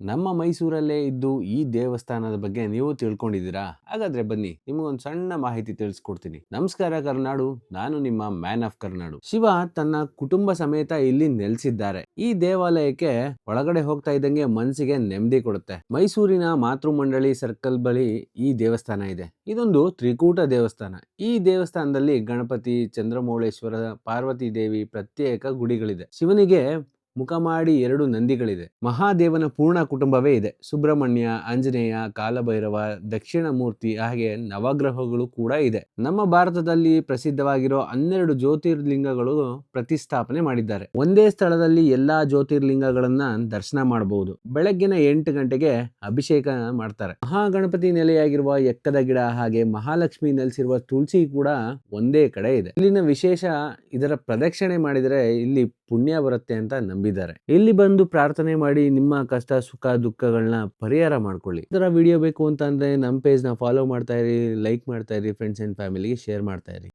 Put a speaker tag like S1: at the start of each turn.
S1: ನಮ್ಮ ಮೈಸೂರಲ್ಲೇ ಇದ್ದು ಈ ದೇವಸ್ಥಾನದ ಬಗ್ಗೆ ನೀವು ತಿಳ್ಕೊಂಡಿದ್ದೀರಾ? ಹಾಗಾದ್ರೆ ಬನ್ನಿ ನಿಮಗೊಂದು ಸಣ್ಣ ಮಾಹಿತಿ ತಿಳಿಸ್ಕೊಡ್ತೀನಿ. ನಮಸ್ಕಾರ ಕರ್ನಾಡು, ನಾನು ನಿಮ್ಮ ಮ್ಯಾನ್ ಆಫ್ ಕರ್ನಾಡು. ಶಿವ ತನ್ನ ಕುಟುಂಬ ಸಮೇತ ಇಲ್ಲಿ ನೆಲೆಸಿದ್ದಾರೆ. ಈ ದೇವಾಲಯಕ್ಕೆ ಒಳಗಡೆ ಹೋಗ್ತಾ ಇದ್ದಂಗೆ ಮನಸ್ಸಿಗೆ ನೆಮ್ಮದಿ ಕೊಡುತ್ತೆ. ಮೈಸೂರಿನ ಮಾತೃ ಮಂಡಳಿ ಸರ್ಕಲ್ ಬಳಿ ಈ ದೇವಸ್ಥಾನ ಇದೆ. ಇದೊಂದು ತ್ರಿಕೂಟ ದೇವಸ್ಥಾನ. ಈ ದೇವಸ್ಥಾನದಲ್ಲಿ ಗಣಪತಿ, ಚಂದ್ರಮೌಳೇಶ್ವರ, ಪಾರ್ವತಿ ದೇವಿ ಪ್ರತ್ಯೇಕ ಗುಡಿಗಳಿದೆ. ಶಿವನಿಗೆ ಮುಖ ಮಾಡಿ 2 ನಂದಿಗಳಿದೆ. ಮಹಾದೇವನ ಪೂರ್ಣ ಕುಟುಂಬವೇ ಇದೆ. ಸುಬ್ರಹ್ಮಣ್ಯ, ಆಂಜನೇಯ, ಕಾಲಭೈರವ, ದಕ್ಷಿಣ ಮೂರ್ತಿ ಹಾಗೆ ನವಗ್ರಹಗಳು ಕೂಡ ಇದೆ. ನಮ್ಮ ಭಾರತದಲ್ಲಿ ಪ್ರಸಿದ್ಧವಾಗಿರೋ 12 ಜ್ಯೋತಿರ್ಲಿಂಗಗಳು ಪ್ರತಿಷ್ಠಾಪನೆ ಮಾಡಿದ್ದಾರೆ. ಒಂದೇ ಸ್ಥಳದಲ್ಲಿ ಎಲ್ಲಾ ಜ್ಯೋತಿರ್ಲಿಂಗಗಳನ್ನ ದರ್ಶನ ಮಾಡಬಹುದು. ಬೆಳಗ್ಗಿನ 8 ಗಂಟೆಗೆ ಅಭಿಷೇಕ ಮಾಡ್ತಾರೆ. ಮಹಾಗಣಪತಿ ನೆಲೆಯಾಗಿರುವ ಎಕ್ಕದ ಗಿಡ ಹಾಗೆ ಮಹಾಲಕ್ಷ್ಮಿ ನೆಲೆಸಿರುವ ತುಳಸಿ ಕೂಡ ಒಂದೇ ಕಡೆ ಇದೆ. ಇಲ್ಲಿನ ವಿಶೇಷ ಇದರ ಪ್ರದಕ್ಷಿಣೆ ಮಾಡಿದರೆ ಇಲ್ಲಿ ಪುಣ್ಯ ಬರುತ್ತೆ ಅಂತ ನಂಬಿದ್ದಾರೆ. ಇಲ್ಲಿ ಬಂದು ಪ್ರಾರ್ಥನೆ ಮಾಡಿ ನಿಮ್ಮ ಕಷ್ಟ ಸುಖ ದುಃಖಗಳನ್ನ ಪರಿಹಾರ ಮಾಡ್ಕೊಳ್ಳಿ. ಈ ತರ ವಿಡಿಯೋ ಬೇಕು ಅಂತ ಅಂದ್ರೆ ನಮ್ಮ ಪೇಜ್ ನ ಫಾಲೋ ಮಾಡ್ತಾ ಇರಿ, ಲೈಕ್ ಮಾಡ್ತಾ ಇರಿ, ಫ್ರೆಂಡ್ಸ್ ಅಂಡ್ ಫ್ಯಾಮಿಲಿಗೆ ಶೇರ್ ಮಾಡ್ತಾ ಇರಿ.